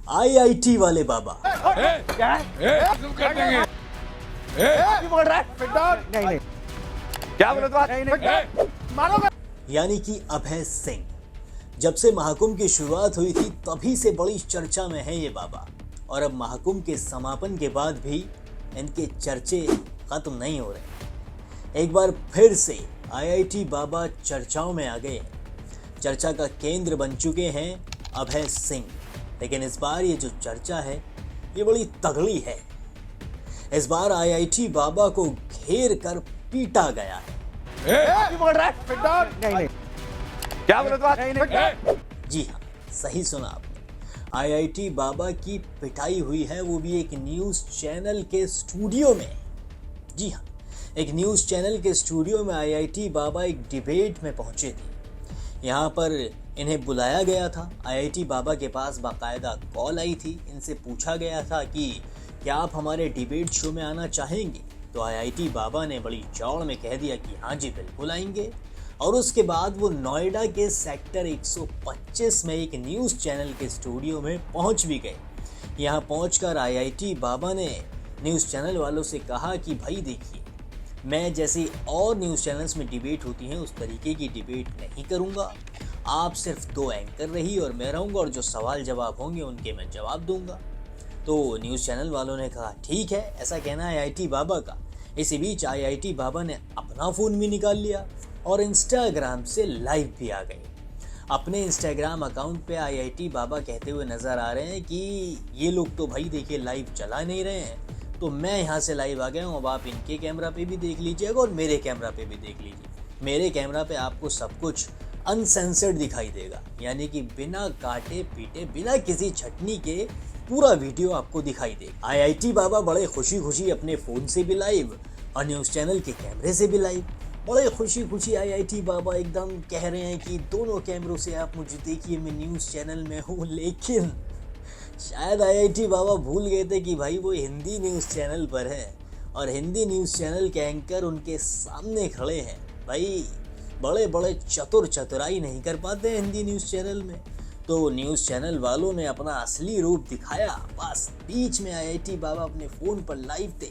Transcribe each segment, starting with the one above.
IIT वाले बाबा। क्या है? तुम कर देंगे। बोल रहा है? नहीं। क्या बोला तुम? नहीं। मारोगे? यानी कि अभय सिंह। जब से महाकुंभ की शुरुआत हुई थी तभी से बड़ी चर्चा में है ये बाबा, और अब महाकुंभ के समापन के बाद भी इनके चर्चे खत्म नहीं हो रहे। एक बार फिर से आईआईटी बाबा चर्चाओं में आ गए हैं। चर्चा का केंद्र बन चुके हैं अभय सिंह। लेकिन इस बार ये जो चर्चा है ये बड़ी तगड़ी है। इस बार आईआईटी बाबा को घेर कर पीटा गया है। बोल रहा है? नहीं। क्या बोला तुम? नहीं। जी हाँ, सही सुना आपने। आईआईटी बाबा की पिटाई हुई है, वो भी एक न्यूज़ चैनल के स्टूडियो में। जी हाँ, एक न्यूज़ चैनल के स्टूडियो में आईआईटी बाबा एक डिबेट में पहुंचे थे। यहाँ पर इन्हें बुलाया गया था। आईआईटी बाबा के पास बाकायदा कॉल आई थी। इनसे पूछा गया था कि क्या आप हमारे डिबेट शो में आना चाहेंगे। तो आईआईटी बाबा ने बड़ी चौड़ में कह दिया कि हाँ जी बिल्कुल आएंगे। और उसके बाद वो नोएडा के सेक्टर 125 में एक न्यूज़ चैनल के स्टूडियो में पहुंच भी गए। यहाँ पहुंचकर आईआईटी बाबा ने न्यूज़ चैनल वालों से कहा कि भाई देखिए, मैं जैसे और न्यूज़ चैनल्स में डिबेट होती हैं उस तरीके की डिबेट नहीं करूँगा। आप सिर्फ 2 एंकर रही और मैं रहूँगा, और जो सवाल जवाब होंगे उनके मैं जवाब दूंगा। तो न्यूज़ चैनल वालों ने कहा ठीक है, ऐसा कहना है आईआईटी बाबा का। इसी बीच आईआईटी बाबा ने अपना फ़ोन भी निकाल लिया और इंस्टाग्राम से लाइव भी आ गए। अपने इंस्टाग्राम अकाउंट पे आईआईटी बाबा कहते हुए नज़र आ रहे हैं कि ये लोग तो भाई देखिए लाइव चला नहीं रहे हैं, तो मैं यहाँ से लाइव आ गया हूँ। अब आप इनके कैमरा पे भी देख लीजिएगा और मेरे कैमरा पे भी देख लीजिए। मेरे कैमरा पे आपको सब कुछ अनसेंसर्ड दिखाई देगा, यानी कि बिना काटे पीटे, बिना किसी छटनी के पूरा वीडियो आपको दिखाई देगा। आईआईटी बाबा बड़े खुशी खुशी अपने फ़ोन से भी लाइव और न्यूज़ चैनल के कैमरे से भी लाइव। बड़े खुशी आईआईटी बाबा एकदम कह रहे हैं कि दोनों कैमरों से आप मुझे देखिए, मैं न्यूज़ चैनल में हूँ। लेकिन शायद आईआईटी बाबा भूल गए थे कि भाई वो हिंदी न्यूज़ चैनल पर है और हिंदी न्यूज़ चैनल के एंकर उनके सामने खड़े हैं। भाई बड़े चतुराई नहीं कर पाते हैं हिंदी न्यूज़ चैनल में। तो न्यूज़ चैनल वालों ने अपना असली रूप दिखाया। बस बीच में आईआईटी बाबा अपने फ़ोन पर लाइव थे।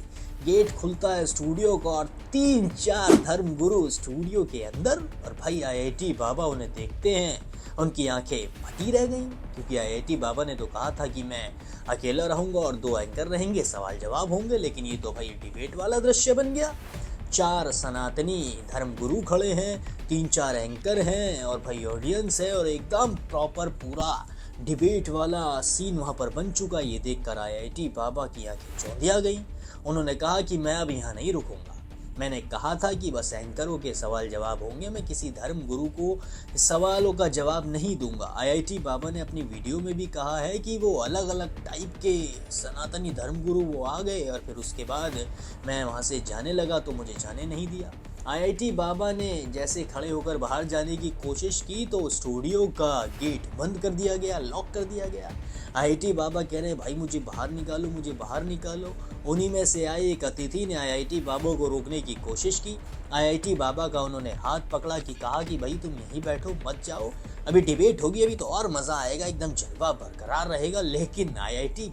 गेट खुलता है स्टूडियो का और 3-4 धर्मगुरु स्टूडियो के अंदर, और भाई आईआईटी बाबा उन्हें देखते हैं, उनकी आंखें फटी रह गईं, क्योंकि आईआईटी बाबा ने तो कहा था कि मैं अकेला रहूंगा और 2 एंकर रहेंगे, सवाल जवाब होंगे। लेकिन ये तो भाई डिबेट वाला दृश्य बन गया। 4 सनातनी धर्मगुरु खड़े हैं, 3-4 एंकर हैं और भाई ऑडियंस है, और एकदम प्रॉपर पूरा डिबेट वाला सीन वहाँ पर बन चुका। ये देखकर आईआईटी बाबा की आंखें चौंधिया गई। उन्होंने कहा कि मैं अब यहाँ नहीं रुकूंगा। मैंने कहा था कि बस एंकरों के सवाल जवाब होंगे, मैं किसी धर्म गुरु को सवालों का जवाब नहीं दूंगा। आईआईटी बाबा ने अपनी वीडियो में भी कहा है कि वो अलग अलग टाइप के सनातनी धर्म गुरु वो आ गए और फिर उसके बाद मैं वहाँ से जाने लगा तो मुझे जाने नहीं दिया। आईआईटी बाबा ने जैसे खड़े होकर बाहर जाने की कोशिश की तो स्टूडियो का गेट बंद कर दिया गया, लॉक कर दिया गया। आईआईटी बाबा कह रहे हैं भाई मुझे बाहर निकालो, मुझे बाहर निकालो। उन्हीं में से आए एक अतिथि ने आईआईटी बाबा को रोकने की कोशिश की। आईआईटी बाबा का उन्होंने हाथ पकड़ा कि कहा कि भाई तुम यहीं बैठो, मत जाओ, अभी डिबेट होगी, अभी तो और मज़ा आएगा, एकदम जलवा बरकरार रहेगा। लेकिन आईआईटी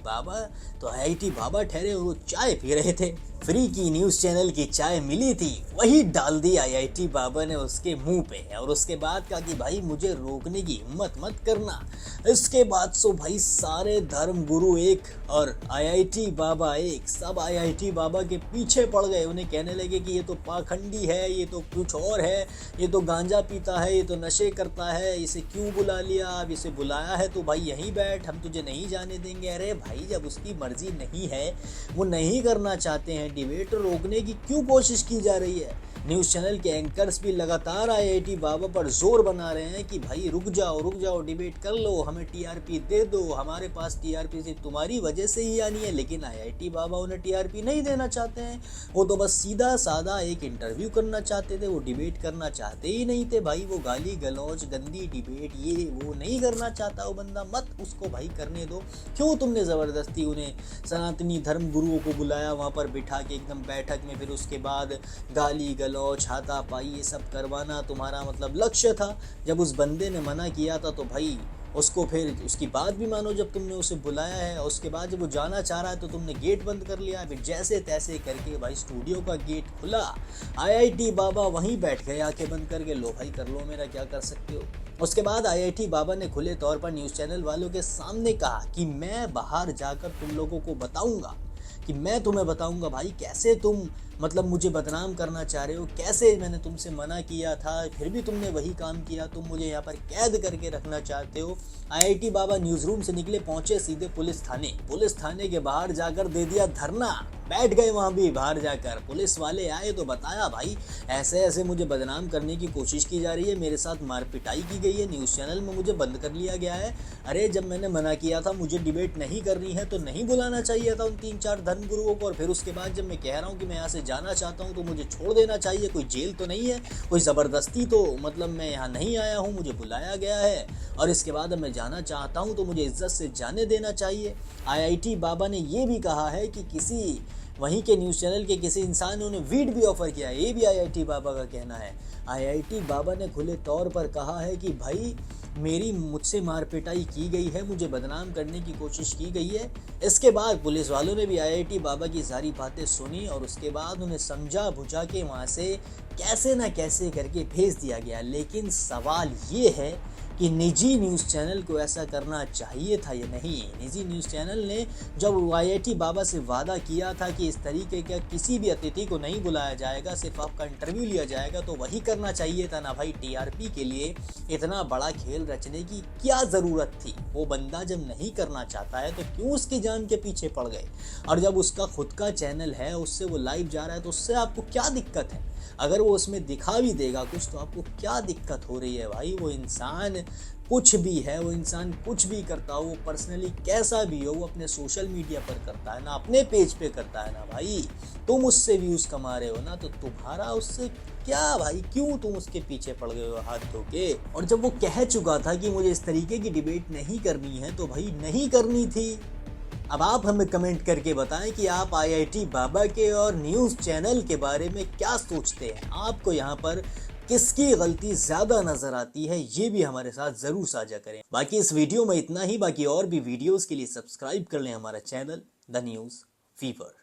बाबा ठहरे और वो चाय पी रहे थे। फ्री की न्यूज़ चैनल की चाय मिली थी, वही डाल दी आईआईटी बाबा ने उसके मुंह पे, और उसके बाद कहा कि भाई मुझे रोकने की हिम्मत मत करना। इसके बाद सो भाई सारे धर्म गुरु एक और आईआईटी बाबा एक, सब आईआईटी बाबा के पीछे पड़ गए। उन्हें कहने लगे कि ये तो पाखंडी है, ये तो कुछ और है, ये तो गांजा पीता है, ये तो नशे करता है, इसे क्यों बुला लिया, अब इसे बुलाया है तो भाई यहीं बैठ, हम तुझे नहीं जाने देंगे। अरे भाई जब उसकी मर्जी नहीं है, वो नहीं करना चाहते हैं डिबेट, रोकने की क्यों कोशिश की जा रही है। न्यूज़ चैनल के एंकर्स भी लगातार आईआईटी बाबा पर जोर बना रहे हैं कि भाई रुक जाओ, डिबेट कर लो, हमें टीआरपी दे दो, हमारे पास टीआरपी से तुम्हारी वजह से ही आनी है। लेकिन आईआईटी बाबा उन्हें टीआरपी नहीं देना चाहते हैं। वो तो बस सीधा साधा एक इंटरव्यू करना चाहते थे, वो डिबेट करना चाहते ही नहीं थे। भाई वो गाली गलौज गंदी डिबेट ये वो नहीं करना चाहता वो बंदा, मत उसको भाई करने दो। क्यों तुमने ज़बरदस्ती उन्हें सनातनी धर्म गुरुओं को बुलाया वहाँ पर बिठा के एकदम बैठक में, फिर उसके बाद गाली गलौज हाथापाई ये सब करवाना तुम्हारा मतलब लक्ष्य था। जब उस बंदे ने मना किया था तो भाई उसको फिर उसकी बात भी मानो जब तुमने उसे बुलाया है, उसके बाद जब वो जाना चाह रहा है तो तुमने गेट बंद कर लिया। फिर जैसे तैसे करके भाई स्टूडियो का गेट खुला, आईआईटी बाबा वहीं बैठ गए आंखें बंद करके, लो भाई कर लो मेरा, क्या कर सकते हो। उसके बाद आईआईटी बाबा ने खुले तौर पर न्यूज़ चैनल वालों के सामने कहा कि मैं बाहर जाकर तुम लोगों को बताऊंगा, कि मैं तुम्हें बताऊंगा भाई कैसे तुम मतलब मुझे बदनाम करना चाह रहे हो, कैसे मैंने तुमसे मना किया था फिर भी तुमने वही काम किया, तुम मुझे यहाँ पर कैद करके रखना चाहते हो। आईआईटी बाबा न्यूज़ रूम से निकले, पहुंचे सीधे पुलिस थाने के बाहर जाकर दे दिया धरना, बैठ गए वहाँ भी बाहर जाकर। पुलिस वाले आए तो बताया भाई ऐसे ऐसे मुझे बदनाम करने की कोशिश की जा रही है, मेरे साथ मारपिटाई की गई है, न्यूज़ चैनल में मुझे बंद कर लिया गया है। अरे जब मैंने मना किया था मुझे डिबेट नहीं करनी है तो नहीं बुलाना चाहिए था उन 3-4 धर्मगुरुओं को, और फिर उसके बाद जब मैं कह रहा हूँ कि मैं यहाँ से जाना चाहता हूँ तो मुझे छोड़ देना चाहिए, कोई जेल तो नहीं है, कोई ज़बरदस्ती तो मतलब मैं यहाँ नहीं आया हूँ, मुझे बुलाया गया है और इसके बाद अब मैं जाना चाहता हूँ तो मुझे इज्जत से जाने देना चाहिए। आईआईटी बाबा ने ये भी कहा है कि किसी वहीं के न्यूज़ चैनल के किसी इंसान ने उन्हें वीड भी ऑफर किया, ये भी आईआईटी बाबा का कहना है। आईआईटी बाबा ने खुले तौर पर कहा है कि भाई मुझसे मारपिटाई की गई है, मुझे बदनाम करने की कोशिश की गई है। इसके बाद पुलिस वालों ने भी आईआईटी बाबा की सारी बातें सुनी और उसके बाद उन्हें समझा बुझा के वहाँ से कैसे ना कैसे करके भेज दिया गया। लेकिन सवाल ये है कि निजी न्यूज़ चैनल को ऐसा करना चाहिए था या नहीं। निजी न्यूज़ चैनल ने जब आईआईटी बाबा से वादा किया था कि इस तरीके का किसी भी अतिथि को नहीं बुलाया जाएगा, सिर्फ आपका इंटरव्यू लिया जाएगा, तो वही करना चाहिए था ना भाई। टीआरपी के लिए इतना बड़ा खेल रचने की क्या ज़रूरत थी? वो बंदा जब नहीं करना चाहता है तो क्यों उसकी जान के पीछे पड़ गए? और जब उसका खुद का चैनल है, उससे वो लाइव जा रहा है, तो उससे आपको क्या दिक्कत है? अगर वो उसमें दिखा भी देगा कुछ तो आपको क्या दिक्कत हो रही है भाई? वो इंसान कुछ भी है, वो इंसान कुछ भी करता हो, वो पर्सनली कैसा भी हो, वो अपने सोशल मीडिया पर करता है ना, अपने पेज पे करता है ना भाई। तुम उससे व्यूज़ कमा रहे हो ना, तो तुम्हारा उससे क्या भाई, क्यों तुम उसके पीछे पड़ गए हो हाथ धो के? और जब वो कह चुका था कि मुझे इस तरीके की डिबेट नहीं करनी है तो भाई नहीं करनी थी। अब आप हमें कमेंट करके बताएं कि आप आईआईटी बाबा के और न्यूज़ चैनल के बारे में क्या सोचते हैं। आपको यहाँ पर किसकी गलती ज़्यादा नज़र आती है, ये भी हमारे साथ ज़रूर साझा करें। बाकी इस वीडियो में इतना ही। बाकी और भी वीडियोज़ के लिए सब्सक्राइब कर लें हमारा चैनल द न्यूज़ फीवर।